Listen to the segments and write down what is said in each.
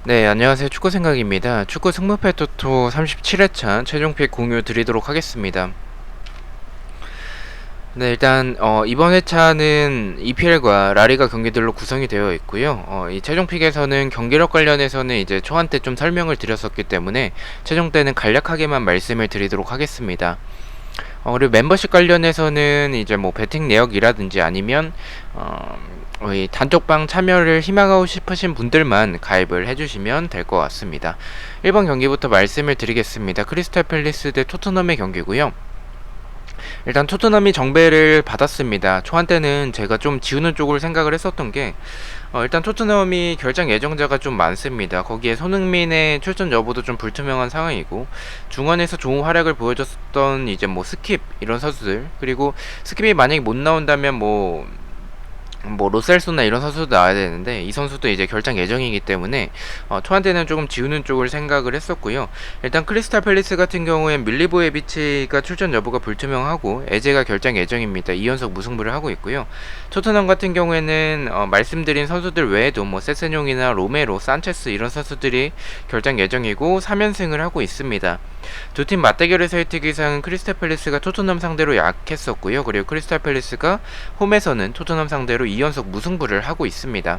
네, 안녕하세요. 축구 생각입니다. 축구 승무패 토토 37회차 최종픽 공유 드리도록 하겠습니다. 네, 일단 이번 회차는 EPL과 라리가 경기들로 구성이 되어 있고요. 이 최종픽에서는 경기력 관련해서는 이제 초안 때 좀 설명을 드렸었기 때문에 최종 때는 간략하게만 말씀을 드리도록 하겠습니다. 그리고 멤버십 관련해서는 이제 뭐 배팅 내역이라든지 아니면 이 단톡방 참여를 희망하고 싶으신 분들만 가입을 해주시면 될 것 같습니다. 1번 경기부터 말씀을 드리겠습니다. 크리스탈 팰리스 대 토트넘의 경기고요. 일단 토트넘이 정배를 받았습니다. 초한 때는 제가 좀 지우는 쪽을 생각을 했었던 게 일단 토트넘이 결장 예정자가 좀 많습니다. 거기에 손흥민의 출전 여부도 좀 불투명한 상황이고 중원에서 좋은 활약을 보여줬던 이제 뭐 스킵 이런 선수들, 그리고 스킵이 만약에 못 나온다면 뭐 로셀소나 이런 선수도 나와야 되는데 이 선수도 이제 결장 예정이기 때문에 초안 때는 조금 지우는 쪽을 생각을 했었고요. 일단 크리스탈 팰리스 같은 경우엔 밀리보에비치가 출전 여부가 불투명하고 에제가 결장 예정입니다. 2연속 무승부를 하고 있고요. 토트넘 같은 경우에는 말씀드린 선수들 외에도 뭐 세세뇽이나 로메로, 산체스 이런 선수들이 결장 예정이고 3연승을 하고 있습니다. 두 팀 맞대결에서의 특이사항은 크리스탈 팰리스가 토트넘 상대로 약했었고요. 그리고 크리스탈 팰리스가 홈에서는 토트넘 상대로 2연속 무승부를 하고 있습니다.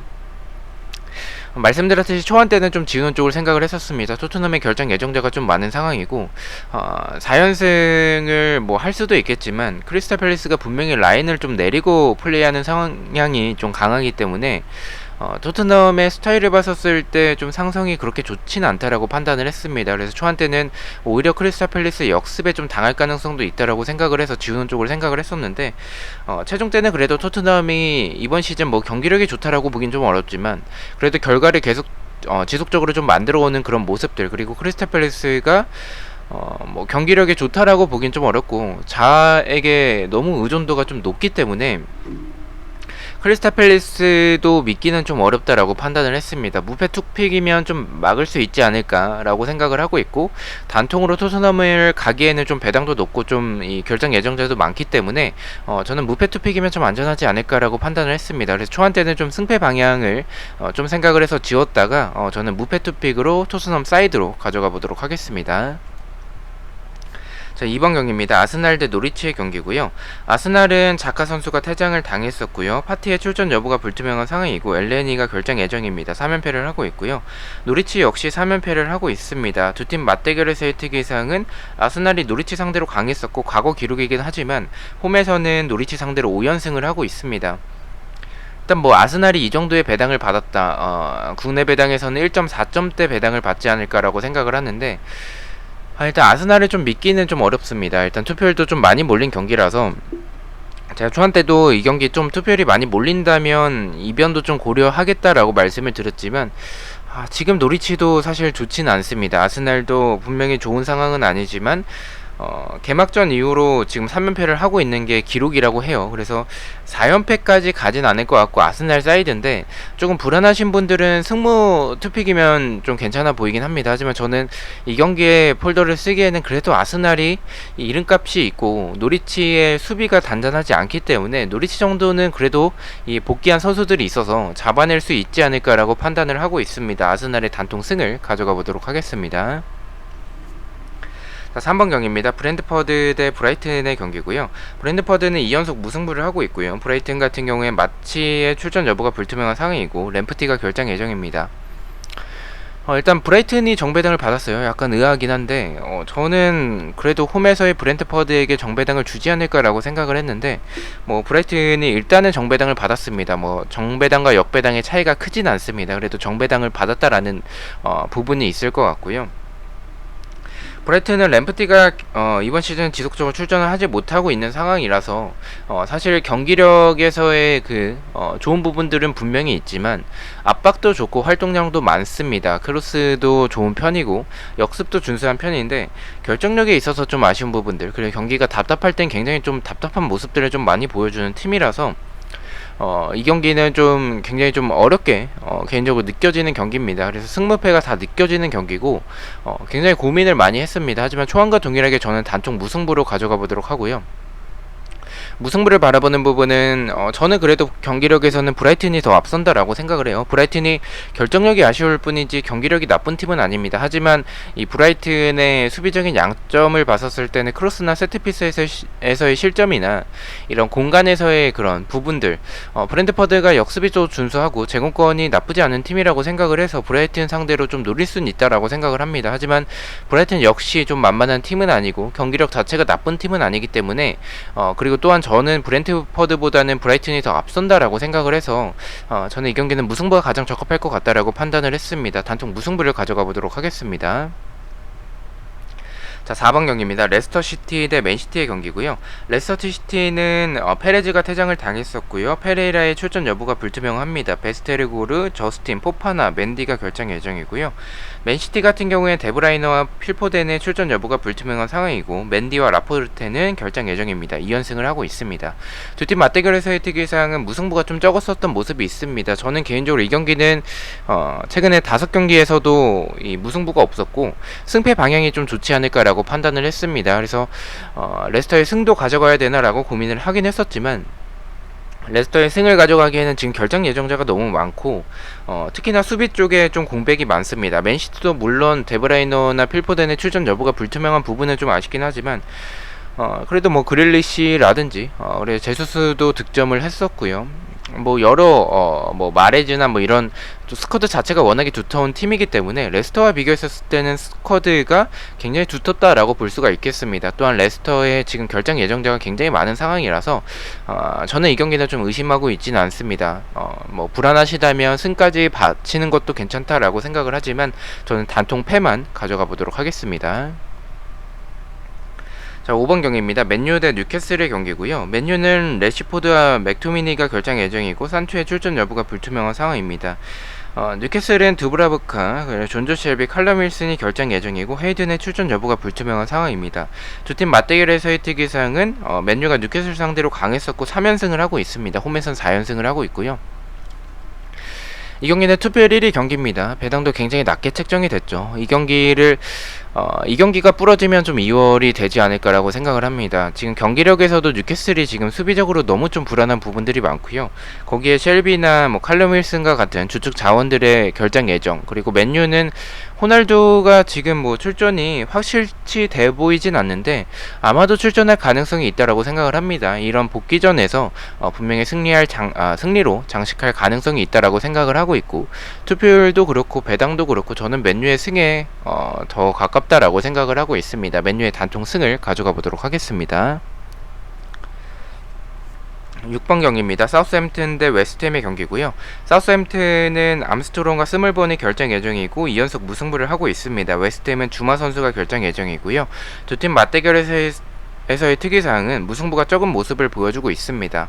말씀드렸듯이 초안 때는 좀 지우는 쪽을 생각을 했었습니다. 토트넘의 결정 예정자가 좀 많은 상황이고 4연승을 뭐 할 수도 있겠지만 크리스탈 팰리스가 분명히 라인을 좀 내리고 플레이하는 성향이 좀 강하기 때문에 토트넘의 스타일을 봤었을 때 좀 상성이 그렇게 좋지는 않다라고 판단을 했습니다. 그래서 초안 때는 오히려 크리스탈 팰리스 역습에 좀 당할 가능성도 있다라고 생각을 해서 지우는 쪽을 생각을 했었는데 최종 때는 그래도 토트넘이 이번 시즌 뭐 경기력이 좋다라고 보긴 좀 어렵지만 그래도 결과를 계속 지속적으로 좀 만들어오는 그런 모습들, 그리고 크리스탈 팰리스가 뭐 경기력이 좋다라고 보긴 좀 어렵고 자에게 너무 의존도가 좀 높기 때문에 크리스탈 팰리스도 믿기는 좀 어렵다라고 판단을 했습니다. 무패 투픽이면 좀 막을 수 있지 않을까라고 생각을 하고 있고 단통으로 토트넘을 가기에는 좀 배당도 높고 좀 이 결정 예정자도 많기 때문에 저는 무패 투픽이면 좀 안전하지 않을까라고 판단을 했습니다. 그래서 초안 때는 좀 승패 방향을 좀 생각을 해서 지웠다가 저는 무패 투픽으로 토트넘 사이드로 가져가 보도록 하겠습니다. 자, 2번 경기입니다. 아스날 대 노리치의 경기고요. 아스날은 자카 선수가 퇴장을 당했었고요. 파티의 출전 여부가 불투명한 상황이고 엘레니가 결장 예정입니다. 3연패를 하고 있고요. 노리치 역시 3연패를 하고 있습니다. 두 팀 맞대결에서의 특이사항은 아스날이 노리치 상대로 강했었고 과거 기록이긴 하지만 홈에서는 노리치 상대로 5연승을 하고 있습니다. 일단 뭐 아스날이 이 정도의 배당을 받았다. 국내 배당에서는 1.4점대 배당을 받지 않을까라고 생각을 하는데 일단 아스날을 좀 믿기는 좀 어렵습니다. 일단 투표율도 좀 많이 몰린 경기라서 제가 초안 때도 이 경기 좀 투표율이 많이 몰린다면 이변도 좀 고려하겠다라고 말씀을 드렸지만 지금 노리치도 사실 좋지는 않습니다. 아스날도 분명히 좋은 상황은 아니지만 개막전 이후로 지금 3연패를 하고 있는 게 기록이라고 해요. 그래서 4연패까지 가진 않을 것 같고 아스날 사이드인데 조금 불안하신 분들은 승무 투픽이면 좀 괜찮아 보이긴 합니다. 하지만 저는 이 경기에 폴더를 쓰기에는 그래도 아스날이 이름값이 있고 노리치의 수비가 단단하지 않기 때문에 노리치 정도는 그래도 이 복귀한 선수들이 있어서 잡아낼 수 있지 않을까라고 판단을 하고 있습니다. 아스날의 단통 승을 가져가 보도록 하겠습니다. 자, 3번 경기입니다. 브랜트퍼드 대 브라이튼의 경기고요. 브랜트퍼드는 2연속 무승부를 하고 있고요. 브라이튼 같은 경우에 마치의 출전 여부가 불투명한 상황이고 램프티가 결장 예정입니다. 일단 브라이튼이 정배당을 받았어요. 약간 의아하긴 한데 저는 그래도 홈에서의 브랜트퍼드에게 정배당을 주지 않을까라고 생각을 했는데 뭐 브라이튼이 일단은 정배당을 받았습니다. 뭐 정배당과 역배당의 차이가 크진 않습니다. 그래도 정배당을 받았다라는 부분이 있을 것 같고요. 브라이튼은 램프티가 이번 시즌 지속적으로 출전을 하지 못하고 있는 상황이라서 사실 경기력에서의 좋은 부분들은 분명히 있지만 압박도 좋고 활동량도 많습니다. 크로스도 좋은 편이고 역습도 준수한 편인데 결정력에 있어서 좀 아쉬운 부분들, 그리고 경기가 답답할 땐 굉장히 좀 답답한 모습들을 좀 많이 보여주는 팀이라서 이 경기는 좀 굉장히 좀 어렵게 개인적으로 느껴지는 경기입니다. 그래서 승무패가 다 느껴지는 경기고 굉장히 고민을 많이 했습니다. 하지만 초안과 동일하게 저는 단통 무승부로 가져가 보도록 하고요. 무승부를 바라보는 부분은 저는 그래도 경기력에서는 브라이튼이 더 앞선다라고 생각을 해요. 브라이튼이 결정력이 아쉬울 뿐이지 경기력이 나쁜 팀은 아닙니다. 하지만 이 브라이튼의 수비적인 양점을 봤었을 때는 크로스나 세트피스에서의 실점이나 이런 공간에서의 그런 부분들, 브랜드퍼드가 역수비도 준수하고 제공권이 나쁘지 않은 팀이라고 생각을 해서 브라이튼 상대로 좀 노릴 수는 있다라고 생각을 합니다. 하지만 브라이튼 역시 좀 만만한 팀은 아니고 경기력 자체가 나쁜 팀은 아니기 때문에 그리고 또한 저는 브랜트퍼드보다는 브라이튼이 더 앞선다라고 생각을 해서 저는 이 경기는 무승부가 가장 적합할 것 같다라고 판단을 했습니다. 단통 무승부를 가져가 보도록 하겠습니다. 자, 4번 경기입니다. 레스터시티 대 맨시티의 경기고요. 레스터시티는 페레즈가 퇴장을 당했었고요. 페레이라의 출전 여부가 불투명합니다. 베스테르고르, 저스틴, 포파나, 맨디가 결정 예정이고요. 맨시티 같은 경우에 데브라이너와 필포덴의 출전 여부가 불투명한 상황이고 맨디와 라포르테는 결정 예정입니다. 2연승을 하고 있습니다. 두 팀 맞대결에서의 특이사항은 무승부가 좀 적었었던 모습이 있습니다. 저는 개인적으로 이 경기는 최근에 5경기에서도 이 무승부가 없었고 승패 방향이 좀 좋지 않을까라고 판단을 했습니다. 그래서 레스터의 승도 가져가야 되나라고 고민을 하긴 했었지만 레스터의 승을 가져가기에는 지금 결정 예정자가 너무 많고 특히나 수비 쪽에 좀 공백이 많습니다. 맨시티도 물론 데브라이너나 필포덴의 출전 여부가 불투명한 부분은 좀 아쉽긴 하지만 그래도 뭐 그릴리시라든지 그래 제수스도 득점을 했었고요. 뭐 여러 뭐 마레즈나 뭐 이런 스쿼드 자체가 워낙에 두터운 팀이기 때문에 레스터와 비교했었을 때는 스쿼드가 굉장히 두텁다라고 볼 수가 있겠습니다. 또한 레스터의 지금 결정 예정자가 굉장히 많은 상황이라서 저는 이 경기는 좀 의심하고 있지는 않습니다. 뭐 불안하시다면 승까지 바치는 것도 괜찮다라고 생각을 하지만 저는 단통 패만 가져가 보도록 하겠습니다. 자, 5번 경기입니다. 맨유 대 뉴캐슬의 경기고요. 맨유는 레시포드와 맥토미니가 결정 예정이고 산투의 출전 여부가 불투명한 상황입니다. 뉴캐슬은 두브라브카, 존조 쉘비, 칼럼 윌슨이 결정 예정이고 헤이든의 출전 여부가 불투명한 상황입니다. 두 팀 맞대결에서의 특이사항은 맨유가 뉴캐슬 상대로 강했었고 3연승을 하고 있습니다. 홈에선 4연승을 하고 있고요. 이 경기는 투표율 1위 경기입니다. 배당도 굉장히 낮게 책정이 됐죠. 이 경기가 부러지면 좀 2월이 되지 않을까라고 생각을 합니다. 지금 경기력에서도 뉴캐슬이 지금 수비적으로 너무 좀 불안한 부분들이 많고요. 거기에 쉘비나 뭐 칼럼 윌슨과 같은 주축 자원들의 결장 예정, 그리고 맨유는 호날두가 지금 뭐 출전이 확실치 돼 보이진 않는데 아마도 출전할 가능성이 있다라고 생각을 합니다. 이런 복귀전에서 분명히 승리로 장식할 가능성이 있다라고 생각을 하고 있고 투표율도 그렇고 배당도 그렇고 저는 맨유의 승에 더 가깝다라고 생각을 하고 있습니다. 맨유의 단통 승을 가져가 보도록 하겠습니다. 6번 경기입니다. 사우스햄튼 대 웨스트햄의 경기고요. 사우스햄튼은 암스트롱과 스멀번이 결정 예정이고 2연속 무승부를 하고 있습니다. 웨스트햄은 주마 선수가 결정 예정이고요. 두 팀 맞대결에서의 특이사항은 무승부가 적은 모습을 보여주고 있습니다.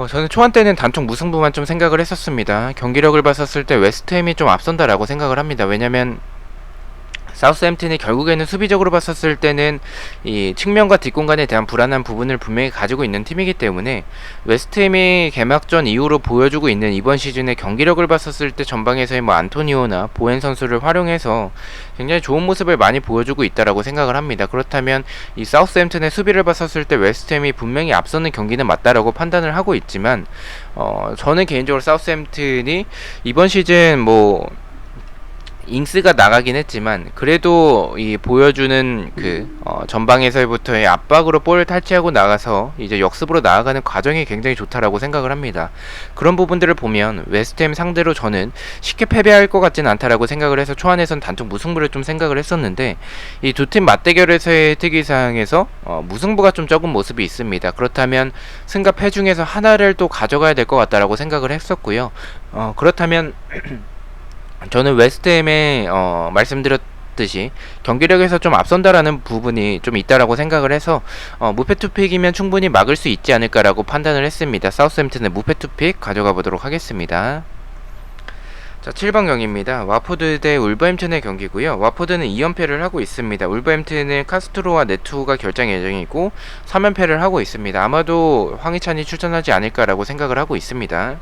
저는 초반 때는 단통 무승부만 좀 생각을 했었습니다. 경기력을 봤었을 때 웨스트햄이 좀 앞선다라고 생각을 합니다. 왜냐면 사우스햄튼이 결국에는 수비적으로 봤었을 때는 이 측면과 뒷공간에 대한 불안한 부분을 분명히 가지고 있는 팀이기 때문에 웨스트햄이 개막전 이후로 보여주고 있는 이번 시즌의 경기력을 봤었을 때 전방에서의 뭐 안토니오나 보엔 선수를 활용해서 굉장히 좋은 모습을 많이 보여주고 있다라고 생각을 합니다. 그렇다면 이 사우스햄튼의 수비를 봤었을 때 웨스트햄이 분명히 앞서는 경기는 맞다라고 판단을 하고 있지만 저는 개인적으로 사우스햄튼이 이번 시즌 뭐 잉스가 나가긴 했지만 그래도 이 보여주는 전방에서부터의 압박으로 볼을 탈취하고 나가서 이제 역습으로 나아가는 과정이 굉장히 좋다라고 생각을 합니다. 그런 부분들을 보면 웨스트햄 상대로 저는 쉽게 패배할 것 같진 않다라고 생각을 해서 초안에선 단통 무승부를 좀 생각을 했었는데 이 두 팀 맞대결에서의 특이사항에서 무승부가 좀 적은 모습이 있습니다. 그렇다면 승과 패 중에서 하나를 또 가져가야 될 것 같다라고 생각을 했었고요. 그렇다면 저는 웨스트햄에 말씀드렸듯이 경기력에서 좀 앞선다라는 부분이 좀 있다라고 생각을 해서 무패 투픽이면 충분히 막을 수 있지 않을까라고 판단을 했습니다. 사우스햄튼의 무패 투픽 가져가 보도록 하겠습니다. 자, 7번 경기입니다. 와포드 대 울버햄튼의 경기고요. 와포드는 2연패를 하고 있습니다. 울버햄튼은 카스트로와 네투가 결정 예정이고 3연패를 하고 있습니다. 아마도 황희찬이 출전하지 않을까라고 생각을 하고 있습니다.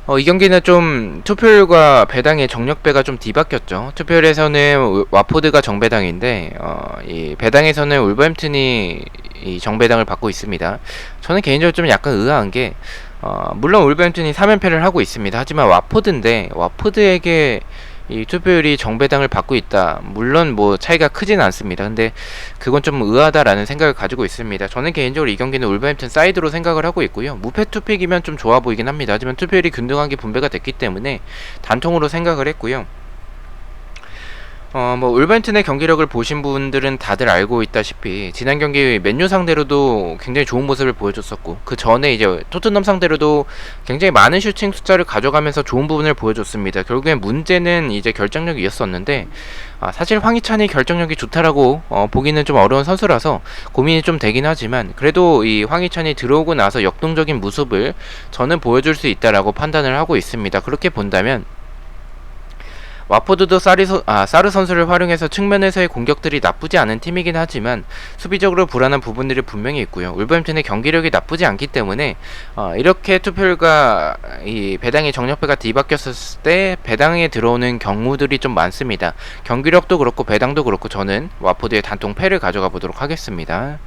이 경기는 좀 투표율과 배당의 정력배가 좀 뒤바뀌었죠. 투표율에서는 와포드가 정배당인데 이 배당에서는 울버햄튼이 이 정배당을 받고 있습니다. 저는 개인적으로 좀 약간 의아한 게 물론 울버햄튼이 3연패를 하고 있습니다. 하지만 와포드인데 와포드에게 이 투표율이 정배당을 받고 있다. 물론 뭐 차이가 크진 않습니다. 근데 그건 좀 의아하다라는 생각을 가지고 있습니다. 저는 개인적으로 이 경기는 울버햄튼 사이드로 생각을 하고 있고요. 무패 투픽이면 좀 좋아 보이긴 합니다. 하지만 투표율이 균등하게 분배가 됐기 때문에 단통으로 생각을 했고요. 뭐 울버햄튼의 경기력을 보신 분들은 다들 알고 있다시피 지난 경기 맨유 상대로도 굉장히 좋은 모습을 보여줬었고, 그 전에 이제 토트넘 상대로도 굉장히 많은 슈팅 숫자를 가져가면서 좋은 부분을 보여줬습니다. 결국엔 문제는 이제 결정력이었었는데 사실 황희찬이 결정력이 좋다라고 보기는 좀 어려운 선수라서 고민이 좀 되긴 하지만, 그래도 이 황희찬이 들어오고 나서 역동적인 모습을 저는 보여줄 수 있다라고 판단을 하고 있습니다. 그렇게 본다면 와포드도 사르 선수를 활용해서 측면에서의 공격들이 나쁘지 않은 팀이긴 하지만 수비적으로 불안한 부분들이 분명히 있고요. 울버햄튼의 경기력이 나쁘지 않기 때문에 이렇게 투표율과 이 배당의 정력배가 뒤바뀌었을 때 배당에 들어오는 경우들이 좀 많습니다. 경기력도 그렇고 배당도 그렇고 저는 와포드의 단통 패를 가져가 보도록 하겠습니다.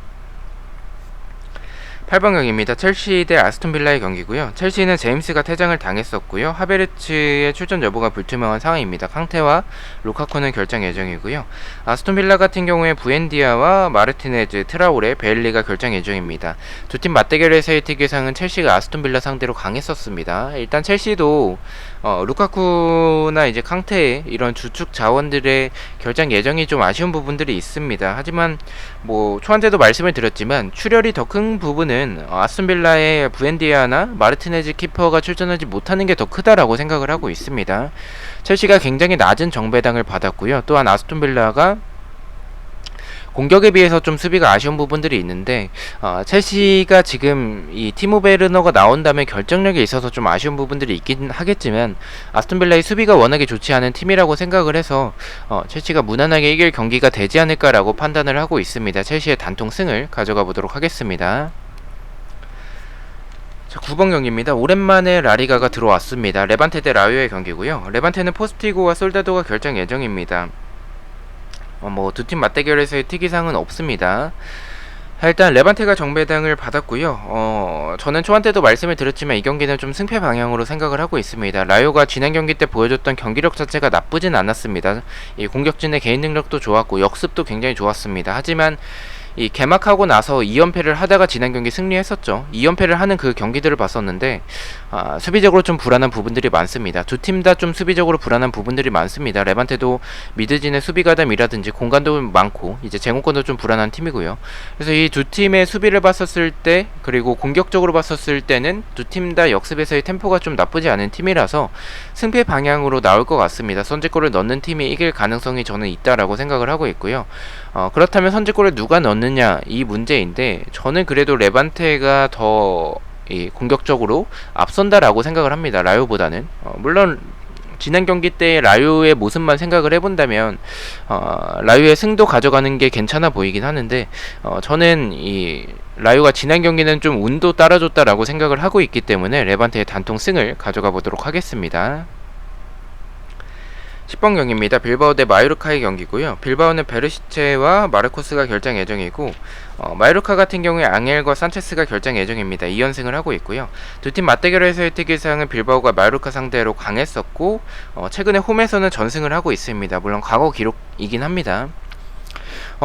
8번 경기입니다. 첼시 대 아스톤빌라의 경기고요. 첼시는 제임스가 퇴장을 당했었고요. 하베르츠의 출전 여부가 불투명한 상황입니다. 캉테와 루카쿠는 결정 예정이고요. 아스톤빌라 같은 경우에 부엔디아와 마르티네즈, 트라오레, 베일리가 결정 예정입니다. 두 팀 맞대결에서의 특이사항은 첼시가 아스톤빌라 상대로 강했었습니다. 일단 첼시도 루카쿠나 이제 캉테 이런 주축 자원들의 결장 예정이 좀 아쉬운 부분들이 있습니다. 하지만 뭐 초반 때도 말씀을 드렸지만 출혈이 더 큰 부분은 아스톤빌라의 부엔디아나 마르티네즈 키퍼가 출전하지 못하는 게 더 크다라고 생각을 하고 있습니다. 첼시가 굉장히 낮은 정배당을 받았고요. 또한 아스톤빌라가 공격에 비해서 좀 수비가 아쉬운 부분들이 있는데 첼시가 지금 이 티모 베르너가 나온 다음에 결정력에 있어서 좀 아쉬운 부분들이 있긴 하겠지만 아스톤빌라의 수비가 워낙에 좋지 않은 팀이라고 생각을 해서 첼시가 무난하게 이길 경기가 되지 않을까라고 판단을 하고 있습니다. 첼시의 단통 승을 가져가 보도록 하겠습니다. 자, 9번 경기입니다. 오랜만에 라리가가 들어왔습니다. 레반테 대 라요의 경기고요. 레반테는 포스티고와 솔다도가 결정 예정입니다. 뭐 두 팀 맞대결에서의 특이사항은 없습니다. 일단 레반테가 정배당을 받았고요. 저는 초반 때도 말씀을 드렸지만 이 경기는 좀 승패 방향으로 생각을 하고 있습니다. 라요가 지난 경기 때 보여줬던 경기력 자체가 나쁘진 않았습니다. 이 공격진의 개인 능력도 좋았고 역습도 굉장히 좋았습니다. 하지만 이 개막하고 나서 2연패를 하다가 지난 경기 승리했었죠. 2연패를 하는 그 경기들을 봤었는데 수비적으로 좀 불안한 부분들이 많습니다. 두 팀 다 좀 수비적으로 불안한 부분들이 많습니다. 레반테도 미드진의 수비 가담이라든지 공간도 많고 이제 제공권도 좀 불안한 팀이고요. 그래서 이 두 팀의 수비를 봤었을 때 그리고 공격적으로 봤었을 때는 두 팀 다 역습에서의 템포가 좀 나쁘지 않은 팀이라서 승패 방향으로 나올 것 같습니다. 선제골을 넣는 팀이 이길 가능성이 저는 있다라고 생각을 하고 있고요. 그렇다면 선제골을 누가 넣느냐 이 문제인데 저는 그래도 레반테가 더 공격적으로 앞선다라고 생각을 합니다. 라요보다는 물론 지난 경기 때 라요의 모습만 생각을 해본다면 라요의 승도 가져가는 게 괜찮아 보이긴 하는데 저는 이 라요가 지난 경기는 좀 운도 따라줬다라고 생각을 하고 있기 때문에 레반테의 단통 승을 가져가 보도록 하겠습니다. 10번 경기입니다. 빌바오 대 마요르카의 경기고요. 빌바오는 베르시체와 마르코스가 결장 예정이고 마요르카 같은 경우에 앙헬과 산체스가 결장 예정입니다. 2연승을 하고 있고요. 두 팀 맞대결에서의 특이사항은 빌바오가 마요르카 상대로 강했었고 최근에 홈에서는 전승을 하고 있습니다. 물론 과거 기록이긴 합니다.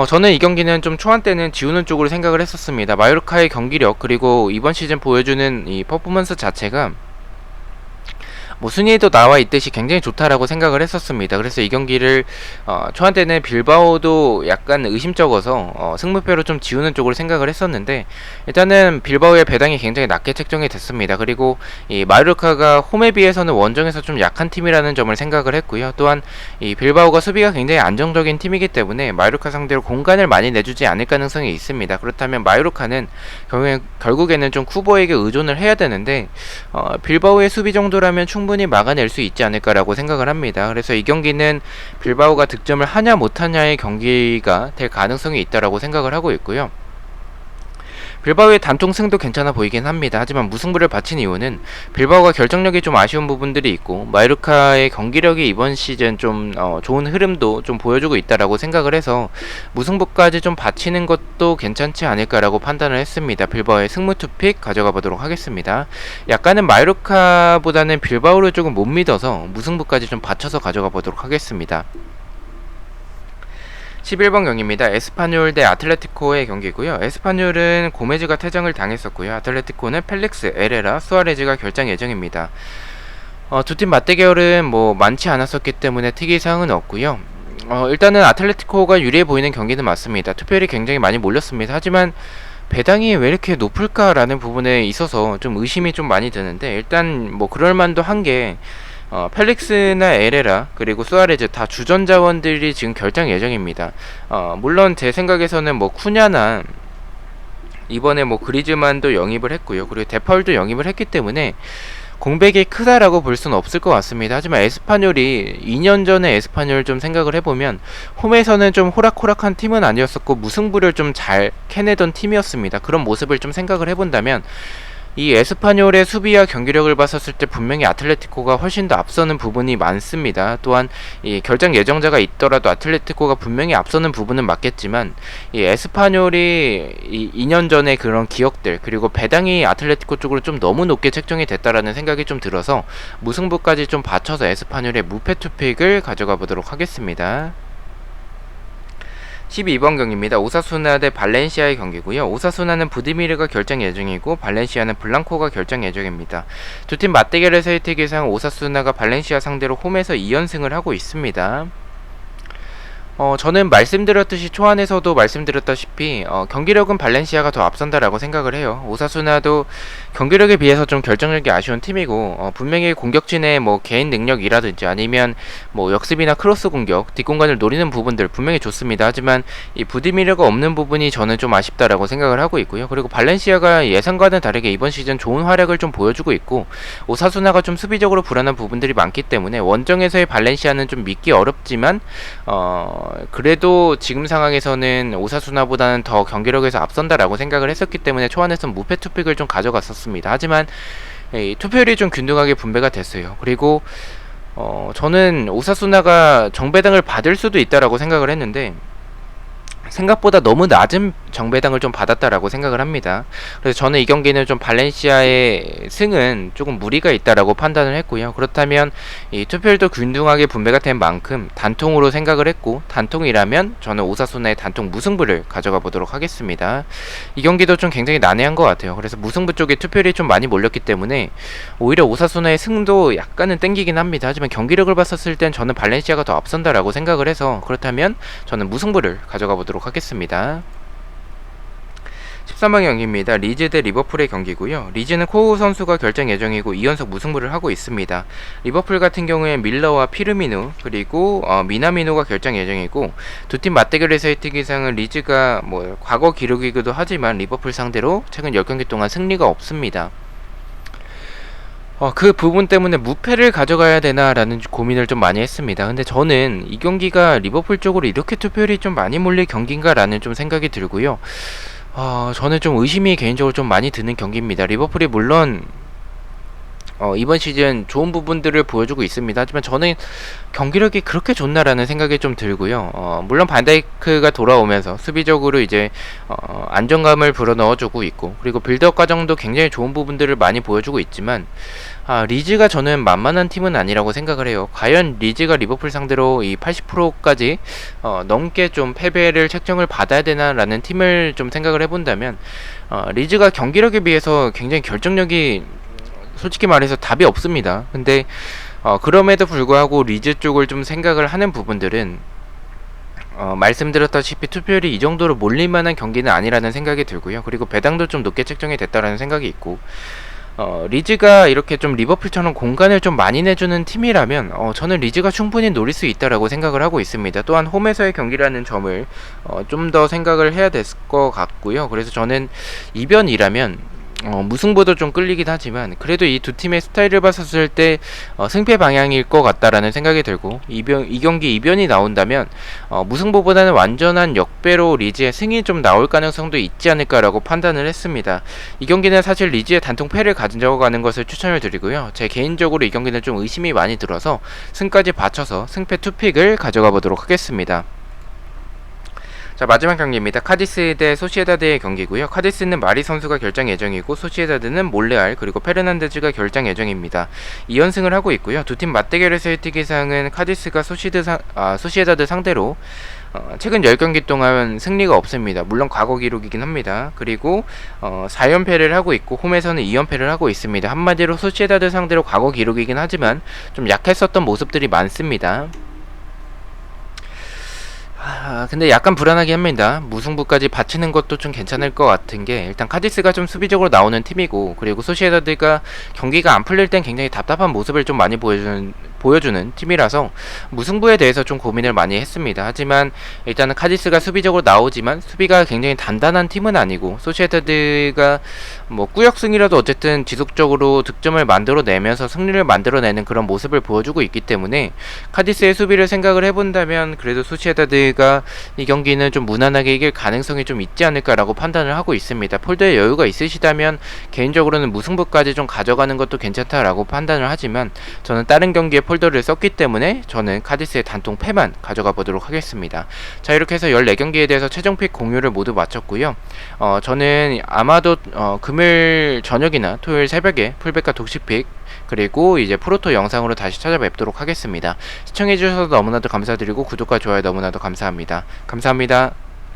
저는 이 경기는 좀 초반 때는 지우는 쪽으로 생각을 했었습니다. 마요르카의 경기력 그리고 이번 시즌 보여주는 이 퍼포먼스 자체가 뭐 순위에도 나와 있듯이 굉장히 좋다라고 생각을 했었습니다. 그래서 이 경기를 초반 때는 빌바오도 약간 의심적어서 승무표로 좀 지우는 쪽으로 생각을 했었는데 일단은 빌바오의 배당이 굉장히 낮게 책정이 됐습니다. 그리고 이 마요르카가 홈에 비해서는 원정에서 좀 약한 팀이라는 점을 생각을 했고요. 또한 이 빌바오가 수비가 굉장히 안정적인 팀이기 때문에 마요르카 상대로 공간을 많이 내주지 않을 가능성이 있습니다. 그렇다면 마요르카는 결국에는 좀 쿠보에게 의존을 해야 되는데 빌바오의 수비 정도라면 충분히 막아낼 수 있지 않을까라고 생각을 합니다. 그래서 이 경기는 빌바오가 득점을 하냐 못하냐의 경기가 될 가능성이 있다라고 생각을 하고 있고요. 빌바오의 단통 승도 괜찮아 보이긴 합니다. 하지만 무승부를 바친 이유는 빌바오가 결정력이 좀 아쉬운 부분들이 있고 마요르카의 경기력이 이번 시즌 좀 좋은 흐름도 좀 보여주고 있다라고 생각을 해서 무승부까지 좀 바치는 것도 괜찮지 않을까라고 판단을 했습니다. 빌바오의 승무 투픽 가져가 보도록 하겠습니다. 약간은 마요르카보다는 빌바오를 조금 못 믿어서 무승부까지 좀 받쳐서 가져가 보도록 하겠습니다. 11번 경기입니다. 에스파뇰 대 아틀레티코의 경기고요. 에스파뇰은 고메즈가 퇴장을 당했었고요. 아틀레티코는 펠릭스, 에레라, 수아레즈가 결장 예정입니다. 두 팀 맞대결은 뭐 많지 않았었기 때문에 특이사항은 없고요. 일단은 아틀레티코가 유리해 보이는 경기는 맞습니다. 투표율이 굉장히 많이 몰렸습니다. 하지만 배당이 왜 이렇게 높을까라는 부분에 있어서 좀 의심이 좀 많이 드는데 일단 뭐 그럴만도 한게 펠릭스나 에레라 그리고 수아레즈 다 주전 자원들이 지금 결장 예정입니다. 물론 제 생각에서는 뭐 쿠냐나 이번에 뭐 그리즈만도 영입을 했고요. 그리고 데파울도 영입을 했기 때문에 공백이 크다라고 볼 수는 없을 것 같습니다. 하지만 에스파뇰이 2년 전에 에스파뇰 좀 생각을 해보면 홈에서는 좀 호락호락한 팀은 아니었었고 무승부를 좀 잘 캐내던 팀이었습니다. 그런 모습을 좀 생각을 해본다면 이 에스파뇰의 수비와 경기력을 봤었을 때 분명히 아틀레티코가 훨씬 더 앞서는 부분이 많습니다. 또한 이 결장 예정자가 있더라도 아틀레티코가 분명히 앞서는 부분은 맞겠지만 이 에스파뇰이 이 2년 전의 그런 기억들 그리고 배당이 아틀레티코 쪽으로 좀 너무 높게 책정이 됐다라는 생각이 좀 들어서 무승부까지 좀 받쳐서 에스파뇰의 무패 투픽을 가져가 보도록 하겠습니다. 12번 경기입니다. 오사수나 대 발렌시아의 경기고요. 오사수나는 부디미르가 결정 예정이고 발렌시아는 블랑코가 결정 예정입니다. 두 팀 맞대결에서의 특이상 오사수나가 발렌시아 상대로 홈에서 2연승을 하고 있습니다. 저는 말씀드렸듯이 초안에서도 말씀드렸다시피 경기력은 발렌시아가 더 앞선다라고 생각을 해요. 오사수나도 경기력에 비해서 좀 결정력이 아쉬운 팀이고 분명히 공격진의 뭐 개인 능력이라든지 아니면 뭐 역습이나 크로스 공격, 뒷공간을 노리는 부분들 분명히 좋습니다. 하지만 이 부디미르가 없는 부분이 저는 좀 아쉽다라고 생각을 하고 있고요. 그리고 발렌시아가 예상과는 다르게 이번 시즌 좋은 활약을 좀 보여주고 있고 오사수나가 좀 수비적으로 불안한 부분들이 많기 때문에 원정에서의 발렌시아는 좀 믿기 어렵지만 그래도 지금 상황에서는 오사수나보다는 더 경기력에서 앞선다라고 생각을 했었기 때문에 초안에서 무패 투픽을 좀 가져갔었습니다. 하지만 투표율이 좀 균등하게 분배가 됐어요. 그리고 저는 오사수나가 정배당을 받을 수도 있다라고 생각을 했는데 생각보다 너무 낮은 정배당을 좀 받았다라고 생각을 합니다. 그래서 저는 이 경기는 좀 발렌시아의 승은 조금 무리가 있다라고 판단을 했고요. 그렇다면 이 투표율도 균등하게 분배가 된 만큼 단통으로 생각을 했고 단통이라면 저는 오사수나의 단통 무승부를 가져가 보도록 하겠습니다. 이 경기도 좀 굉장히 난해한 것 같아요. 그래서 무승부 쪽에 투표율이 좀 많이 몰렸기 때문에 오히려 오사수나의 승도 약간은 땡기긴 합니다. 하지만 경기력을 봤었을 땐 저는 발렌시아가 더 앞선다라고 생각을 해서 그렇다면 저는 무승부를 가져가 보도록 하겠습니다. 13번 경기입니다. 리즈 대 리버풀의 경기고요. 리즈는 코우 선수가 결정 예정이고 2연속 무승부를 하고 있습니다. 리버풀 같은 경우에 밀러와 피르미누 그리고 미나미노가 결정 예정이고 두 팀 맞대결에서의 특이상은 리즈가 뭐 과거 기록이기도 하지만 리버풀 상대로 최근 10경기 동안 승리가 없습니다. 그 부분 때문에 무패를 가져가야 되나라는 고민을 좀 많이 했습니다. 근데 저는 이 경기가 리버풀 쪽으로 이렇게 투표율이 좀 많이 몰릴 경기인가라는 좀 생각이 들고요. 저는 좀 의심이 개인적으로 좀 많이 드는 경기입니다. 리버풀이 물론 이번 시즌 좋은 부분들을 보여주고 있습니다. 하지만 저는 경기력이 그렇게 좋나라는 생각이 좀 들고요. 물론 반다이크가 돌아오면서 수비적으로 이제 안정감을 불어넣어주고 있고 그리고 빌드업 과정도 굉장히 좋은 부분들을 많이 보여주고 있지만 리즈가 저는 만만한 팀은 아니라고 생각을 해요. 과연 리즈가 리버풀 상대로 이 80%까지 넘게 좀 패배를 책정을 받아야 되나라는 팀을 좀 생각을 해본다면 리즈가 경기력에 비해서 굉장히 결정력이 솔직히 말해서 답이 없습니다. 근데 그럼에도 불구하고 리즈 쪽을 좀 생각을 하는 부분들은 말씀드렸다시피 투표율이 이 정도로 몰릴만한 경기는 아니라는 생각이 들고요. 그리고 배당도 좀 높게 책정이 됐다라는 생각이 있고 리즈가 이렇게 좀 리버풀처럼 공간을 좀 많이 내주는 팀이라면 저는 리즈가 충분히 노릴 수 있다라고 생각을 하고 있습니다. 또한 홈에서의 경기라는 점을 좀 더 생각을 해야 될 것 같고요. 그래서 저는 이변이라면 무승부도 좀 끌리긴 하지만 그래도 이 두 팀의 스타일을 봤었을 때 승패 방향일 것 같다라는 생각이 들고 이 경기 이변이 나온다면 무승부보다는 완전한 역배로 리즈의 승이 좀 나올 가능성도 있지 않을까라고 판단을 했습니다. 이 경기는 사실 리즈의 단통 패를 가져가는 것을 추천을 드리고요. 제 개인적으로 이 경기는 좀 의심이 많이 들어서 승까지 받쳐서 승패 투픽을 가져가 보도록 하겠습니다. 자, 마지막 경기입니다. 카디스 대 소시에다드의 경기고요. 카디스는 마리 선수가 결장 예정이고 소시에다드는 몰레알 그리고 페르난데즈가 결장 예정입니다. 2연승을 하고 있고요. 두 팀 맞대결에서의 특이사항은 카디스가 소시에다드 상대로 최근 10경기 동안 승리가 없습니다. 물론 과거 기록이긴 합니다. 그리고 4연패를 하고 있고 홈에서는 2연패를 하고 있습니다. 한마디로 소시에다드 상대로 과거 기록이긴 하지만 좀 약했었던 모습들이 많습니다. 근데 약간 불안하긴 합니다. 무승부까지 바치는 것도 좀 괜찮을 것 같은 게 일단 카디스가 좀 수비적으로 나오는 팀이고 그리고 소시에다드가 경기가 안 풀릴 땐 굉장히 답답한 모습을 좀 많이 보여주는 팀이라서 무승부에 대해서 좀 고민을 많이 했습니다. 하지만 일단은 카디스가 수비적으로 나오지만 수비가 굉장히 단단한 팀은 아니고 소시에다드가 뭐 꾸역승이라도 어쨌든 지속적으로 득점을 만들어내면서 승리를 만들어내는 그런 모습을 보여주고 있기 때문에 카디스의 수비를 생각을 해본다면 그래도 소시에다드가 이 경기는 좀 무난하게 이길 가능성이 좀 있지 않을까라고 판단을 하고 있습니다. 폴더에 여유가 있으시다면 개인적으로는 무승부까지 좀 가져가는 것도 괜찮다라고 판단을 하지만 저는 다른 경기에 폴더를 썼기 때문에 저는 카디스의 단통 패만 가져가 보도록 하겠습니다. 자, 이렇게 해서 14경기에 대해서 최종픽 공유를 모두 마쳤고요. 저는 아마도 금요일 저녁이나 토요일 새벽에 풀백과 독식픽 그리고 이제 프로토 영상으로 다시 찾아뵙도록 하겠습니다. 시청해주셔서 너무나도 감사드리고 구독과 좋아요 너무나도 감사합니다. 감사합니다.